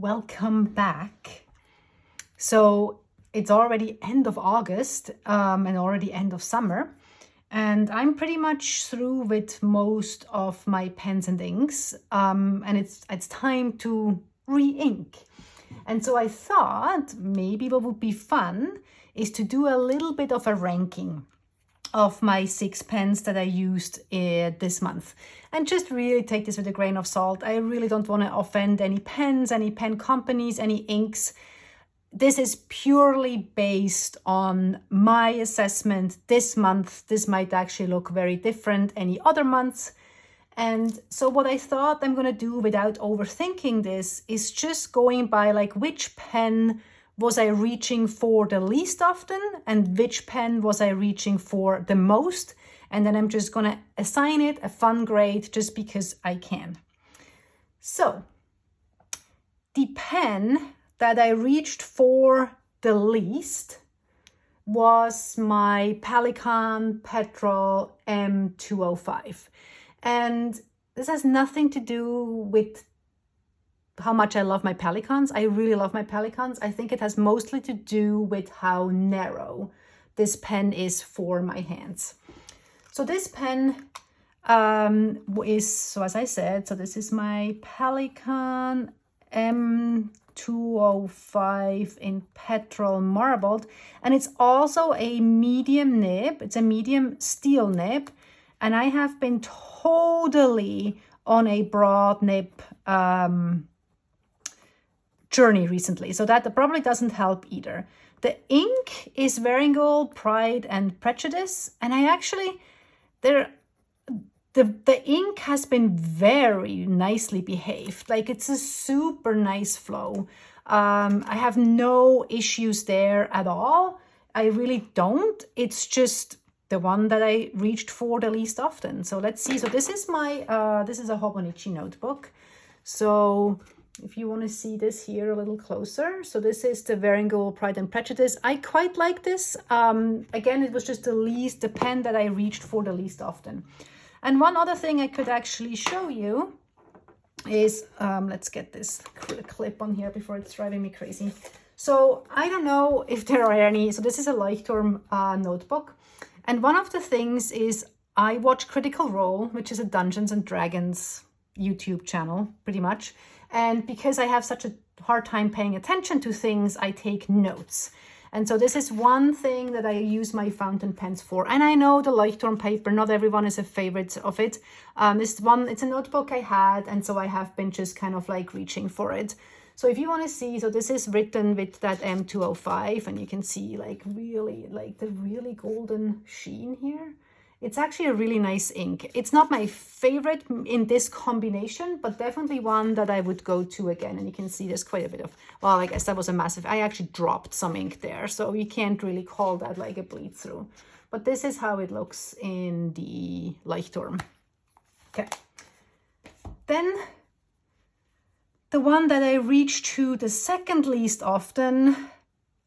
welcome back. So it's already end of August and already end of summer, and I'm pretty much through with most of my pens and inks, and it's time to re-ink. And so I thought maybe what would be fun is to do a little bit of a ranking of my 6 pens that I used this month, and just really take this with a grain of salt. I really don't want to offend any pens, any pen companies, any inks. This is purely based on my assessment this month. This might actually look very different any other months. And so what I thought I'm going to do without overthinking this is just going by like which pen was I reaching for the least often and which pen was I reaching for the most. And then I'm just going to assign it a fun grade just because I can. So the pen that I reached for the least was my Pelikan Petrol M205. And this has nothing to do with how much I love my Pelikans. I really love my Pelikans. I think it has mostly to do with how narrow this pen is for my hands. So this pen so as I said, so this is my Pelikan M205 in petrol marbled, and it's also a medium nib. It's a medium steel nib, and I have been totally on a broad nib journey recently, so that probably doesn't help either. The ink is Wearingeul, Pride and Prejudice, and I actually, the ink has been very nicely behaved. Like, it's a super nice flow. I have no issues there at all. I really don't. It's just the one that I reached for the least often. So let's see. So this is my, this is a Hobonichi notebook. So if you want to see this here a little closer. So this is the Wearingeul Pride and Prejudice. I quite like this. Again, it was just the pen that I reached for the least often. And one other thing I could actually show you is, let's get this clip on here before it's driving me crazy. So I don't know if there are any, so this is a Leuchtturm notebook. And one of the things is I watch Critical Role, which is a Dungeons and Dragons YouTube channel, pretty much. And because I have such a hard time paying attention to things, I take notes. And so this is one thing that I use my fountain pens for. And I know the Leuchtturm paper, not everyone is a favorite of it. This one, it's a notebook I had, and so I have been just kind of like reaching for it. So if you want to see, so this is written with that M205, and you can see like really, like the really golden sheen here. It's actually a really nice ink. It's not my favorite in this combination, but definitely one that I would go to again. And you can see there's quite a bit of, well, I guess that was a massive, I actually dropped some ink there. So you can't really call that like a bleed through. But this is how it looks in the Leuchtturm. Okay. Then the one that I reached to the second least often,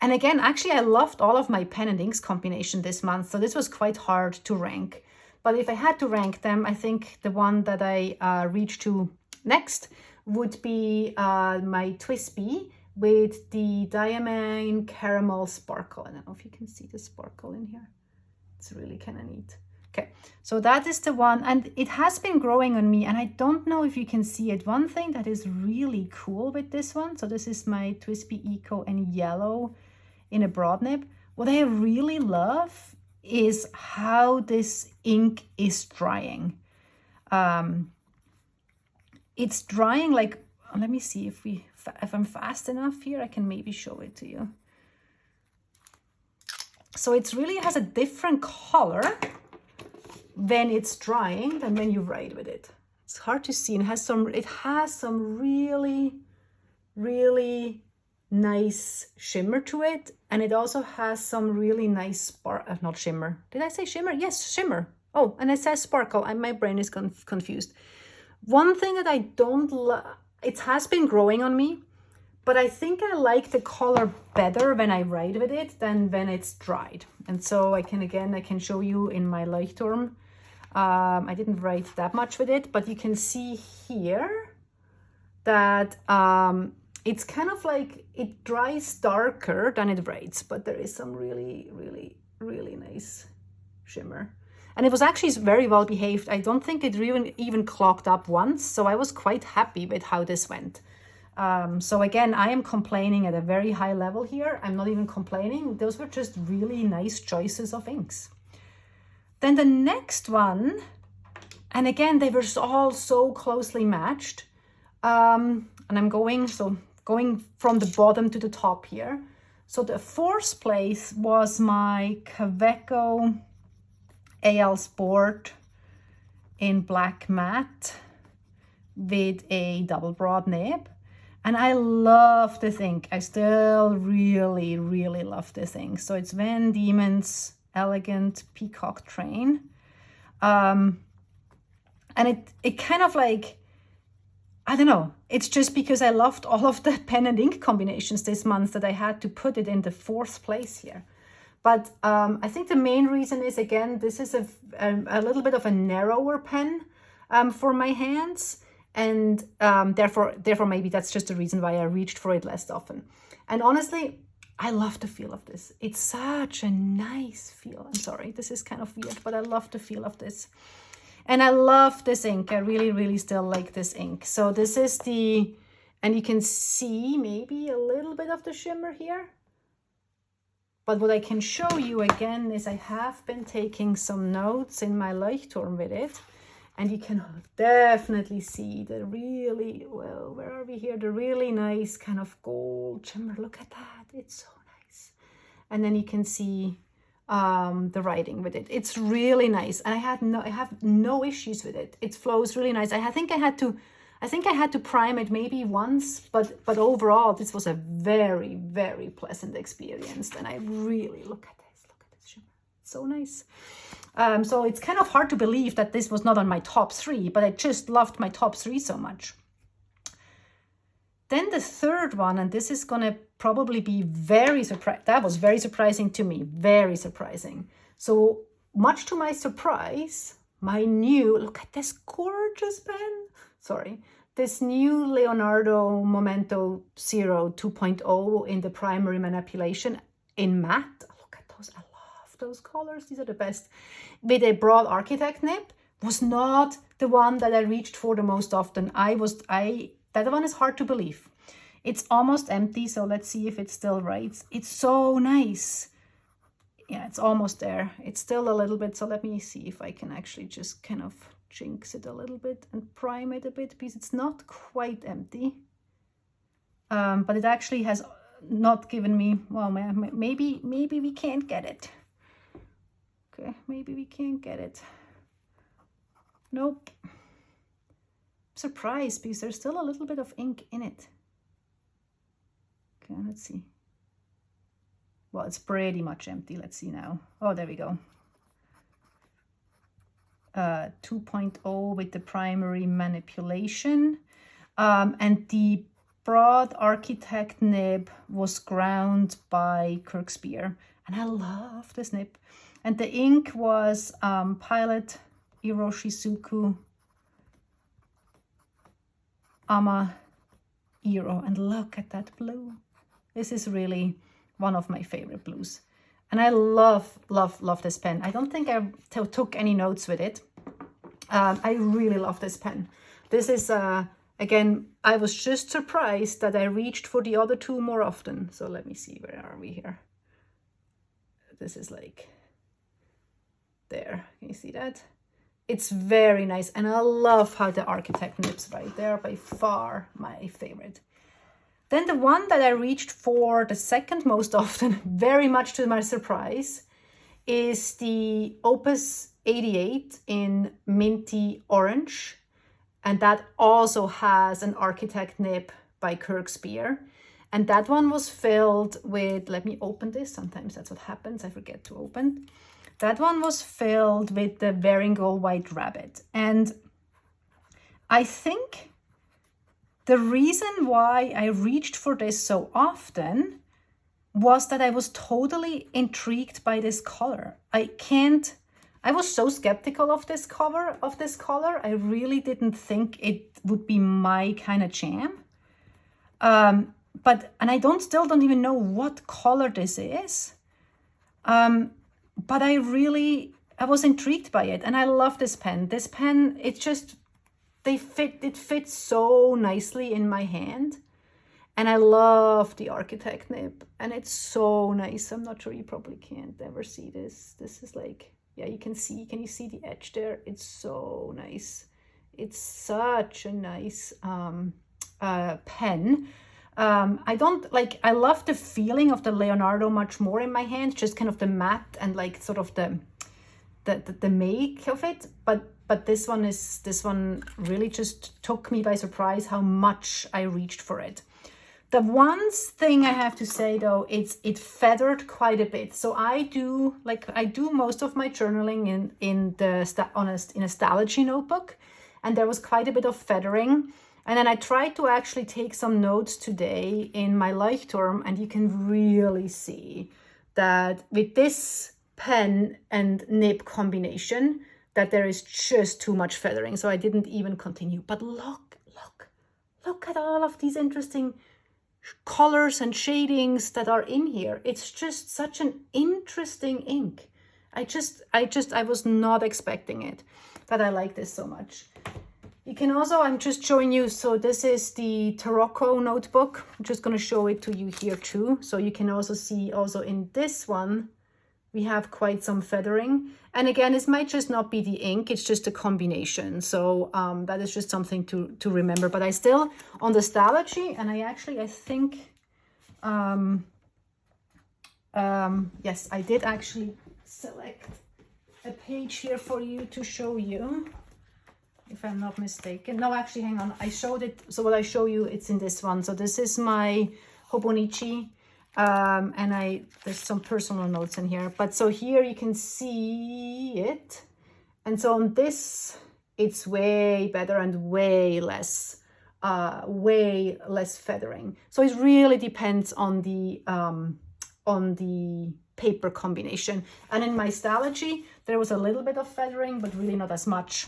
and again, actually, I loved all of my pen and inks combination this month, so this was quite hard to rank. But if I had to rank them, I think the one that I reached to next would be my TWSBI with the Diamine Caramel Sparkle. I don't know if you can see the sparkle in here. It's really kind of neat. Okay, so that is the one, and it has been growing on me, and I don't know if you can see it. One thing that is really cool with this one, so this is my TWSBI Eco in yellow in a broad nib. What I really love is how this ink is drying. It's drying like, let me see if I'm fast enough here, I can maybe show it to you. So it really has a different color when it's drying than when you write with it. It's hard to see, and it has some really, really nice shimmer to it, and it also has some really nice spark, not shimmer. Did I say shimmer? Yes, shimmer. Oh, and it says sparkle, and my brain is confused. One thing that I don't love, it has been growing on me, but I think I like the color better when I write with it than when it's dried. And so I can show you in my Leuchtturm. I didn't write that much with it, but you can see here that it's kind of like it dries darker than it writes, but there is some really, really, really nice shimmer. And it was actually very well behaved. I don't think it even clogged up once, so I was quite happy with how this went. So again, I am complaining at a very high level here. I'm not even complaining. Those were just really nice choices of inks. Then the next one, and again, they were all so closely matched. And I'm going from the bottom to the top here. So the fourth place was my Kaweco AL-Sport in black matte with a double broad nib. And I love this ink. I still really, really love this ink. So it's Van Dieman's Elegant Peacock Train. And it kind of like, I don't know, it's just because I loved all of the pen and ink combinations this month that I had to put it in the fourth place here. But I think the main reason is, again, this is a little bit of a narrower pen for my hands. And therefore, maybe that's just the reason why I reached for it less often. And honestly, I love the feel of this. It's such a nice feel. I'm sorry, this is kind of weird, but I love the feel of this. And I love this ink. I really, really still like this ink. So this is the, and you can see maybe a little bit of the shimmer here. But what I can show you again is I have been taking some notes in my Leuchtturm with it. And you can definitely see the really, well, where are we here? The really nice kind of gold shimmer. Look at that. It's so nice. And then you can see the writing with it. It's really nice. And I have no issues with it. It flows really nice. I think I had to prime it maybe once, but overall this was a very, very pleasant experience. And I really look at this shimmer. It's so nice. So it's kind of hard to believe that this was not on my top 3, but I just loved my top 3 so much. Then the third one, and this is going to probably be very surprising. That was very surprising to me, very surprising. So much to my surprise, my new, look at this gorgeous pen. Sorry, this new Leonardo Momento 2.0 in the primary manipulation in matte. Look at those, I love those colors. These are the best. With a broad architect nib was not the one that I reached for the most often. That one is hard to believe. It's almost empty, so let's see if it still writes. It's so nice. Yeah, it's almost there. It's still a little bit, so let me see if I can actually just kind of jinx it a little bit and prime it a bit, because it's not quite empty. But it actually has not given me, well, maybe we can't get it. Okay, maybe we can't get it. Nope. Surprised because there's still a little bit of ink in it. Okay, let's see. Well, it's pretty much empty. Let's see now. Oh, there we go. 2.0 with the primary manipulation. And the broad architect nib was ground by Kirkspear. And I love this nib. And the ink was Pilot Iroshizuku ama-iro. And look at that blue. This is really one of my favorite blues. And I love, love, love this pen. I don't think I took any notes with it. I really love this pen. This is, again, I was just surprised that I reached for the other two more often. So let me see, where are we here? This is like there. Can you see that? It's very nice. And I love how the architect nibs right there, by far my favorite. Then the one that I reached for the second most often, very much to my surprise, is the Opus 88 in Minty Orange. And that also has an architect nib by Kirkspear. And that one was filled with, let me open this, sometimes that's what happens, I forget to open. That one was filled with the Wearingeul White Rabbit. And I think the reason why I reached for this so often was that I was totally intrigued by this color. I was so skeptical of this color. I really didn't think it would be my kind of jam. But I still don't even know what color this is. But I was intrigued by it, and I love this pen. This pen, it fits so nicely in my hand. And I love the architect nib, and it's so nice. I'm not sure, you probably can't ever see this. This is like, yeah, you can see, can you see the edge there? It's so nice. It's such a nice pen. I love the feeling of the Leonardo much more in my hand, just kind of the matte and like sort of the make of it. But this one really just took me by surprise how much I reached for it. The one thing I have to say though, it feathered quite a bit. So I do most of my journaling in a Stalogy notebook, and there was quite a bit of feathering. And then I tried to actually take some notes today in my Leuchtturm, and you can really see that with this pen and nib combination, that there is just too much feathering. So I didn't even continue. But look at all of these interesting colors and shadings that are in here. It's just such an interesting ink. I was not expecting it, that I like this so much. You can also, I'm just showing you, so this is the Tarocco notebook. I'm just going to show it to you here too. So you can also see also in this one, we have quite some feathering. And again, this might just not be the ink, it's just a combination. So that is just something to remember. But I still, on the Stalogy, and I think, yes, I did actually select a page here for you to show you, if I'm not mistaken. No, actually, hang on, I showed it. So what I show you, it's in this one. So this is my Hobonichi. And there's some personal notes in here, but so here you can see it. And so on this, it's way better and way less feathering. So it really depends on the paper combination. And in my Stalogy, there was a little bit of feathering, but really not as much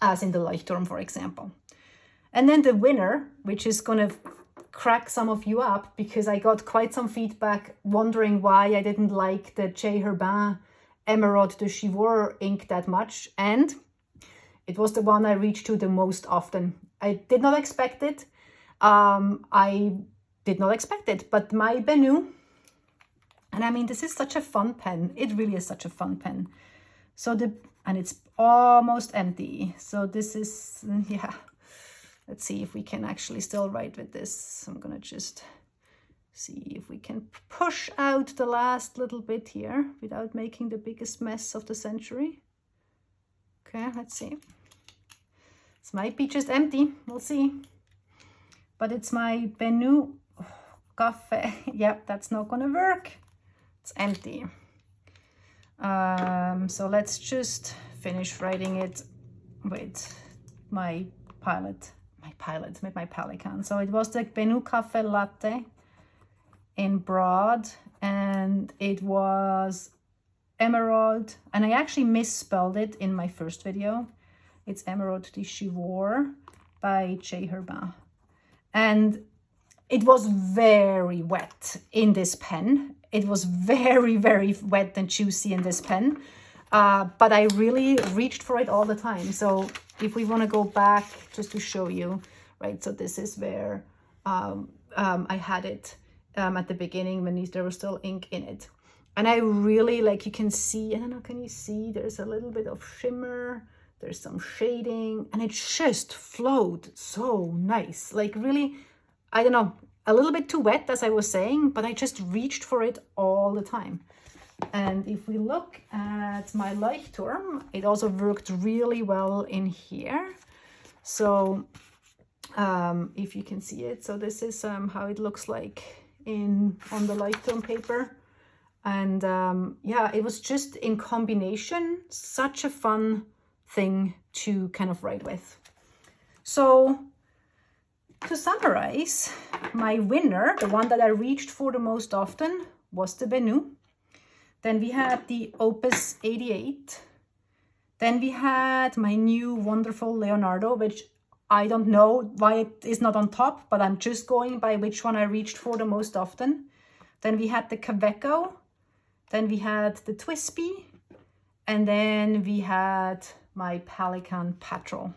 as in the Leuchtturm, for example. And then the winner, which is going to crack some of you up, because I got quite some feedback wondering why I didn't like the J. Herbin Emeraud de Chivor ink that much, and it was the one I reached to the most often. I did not expect it. But my Benu, and I mean, this is such a fun pen. It really is such a fun pen. So and it's almost empty. So this is, yeah. Let's see if we can actually still write with this. I'm gonna just see if we can push out the last little bit here without making the biggest mess of the century. Okay, let's see. This might be just empty, we'll see. But it's my Benu Caffe. Yep, that's not gonna work. It's empty. So let's just finish writing it with my with my Pelikan. So it was the Benu Caffe Latte in broad, and it was Emeraud, and I actually misspelled it in my first video. It's Emeraud de Chivor by J. Herbin. And it was very wet in this pen. It was very, very wet and juicy in this pen. But I really reached for it all the time. So if we want to go back just to show you, right? So this is where I had it at the beginning when there was still ink in it. And I really, like, you can see, I don't know, can you see? There's a little bit of shimmer, there's some shading, and it just flowed so nice. Like, really, I don't know, a little bit too wet, as I was saying, but I just reached for it all the time. And if we look at my Leuchtturm, it also worked really well in here. So if you can see it, so this is how it looks like on the Leuchtturm paper. And yeah, it was just in combination such a fun thing to kind of write with. So to summarize, my winner, the one that I reached for the most often, was the Benu. Then we had the Opus 88. Then we had my new wonderful Leonardo, which I don't know why it is not on top, but I'm just going by which one I reached for the most often. Then we had the Kaweco, then we had the TWSBI, and then we had my Pelikan Petrol.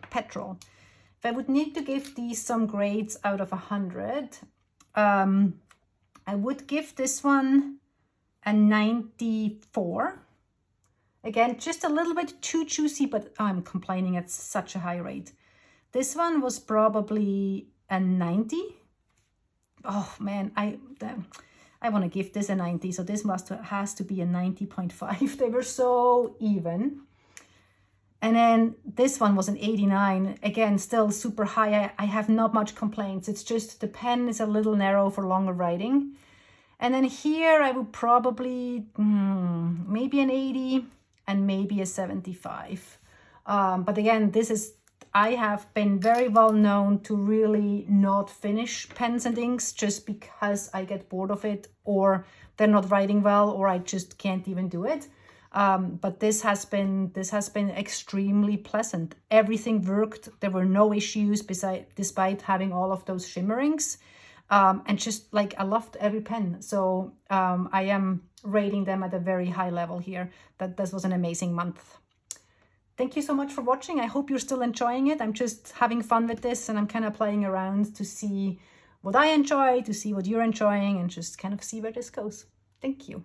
If I would need to give these some grades out of 100, I would give this one a 94. Again, just a little bit too juicy, but I'm complaining at such a high rate. This one was probably a 90. Oh man, I want to give this a 90, so this has to be a 90.5. They were so even. And then this one was an 89. Again, still super high. I have not much complaints. It's just the pen is a little narrow for longer writing. And then here I would probably maybe an 80 and maybe a 75. But again, I have been very well known to really not finish pens and inks just because I get bored of it, or they're not writing well, or I just can't even do it. But this has been extremely pleasant. Everything worked. There were no issues despite having all of those shimmerings. And just like I loved every pen. So I am rating them at a very high level here. This was an amazing month. Thank you so much for watching. I hope you're still enjoying it. I'm just having fun with this, and I'm kind of playing around to see what I enjoy, to see what you're enjoying, and just kind of see where this goes. Thank you.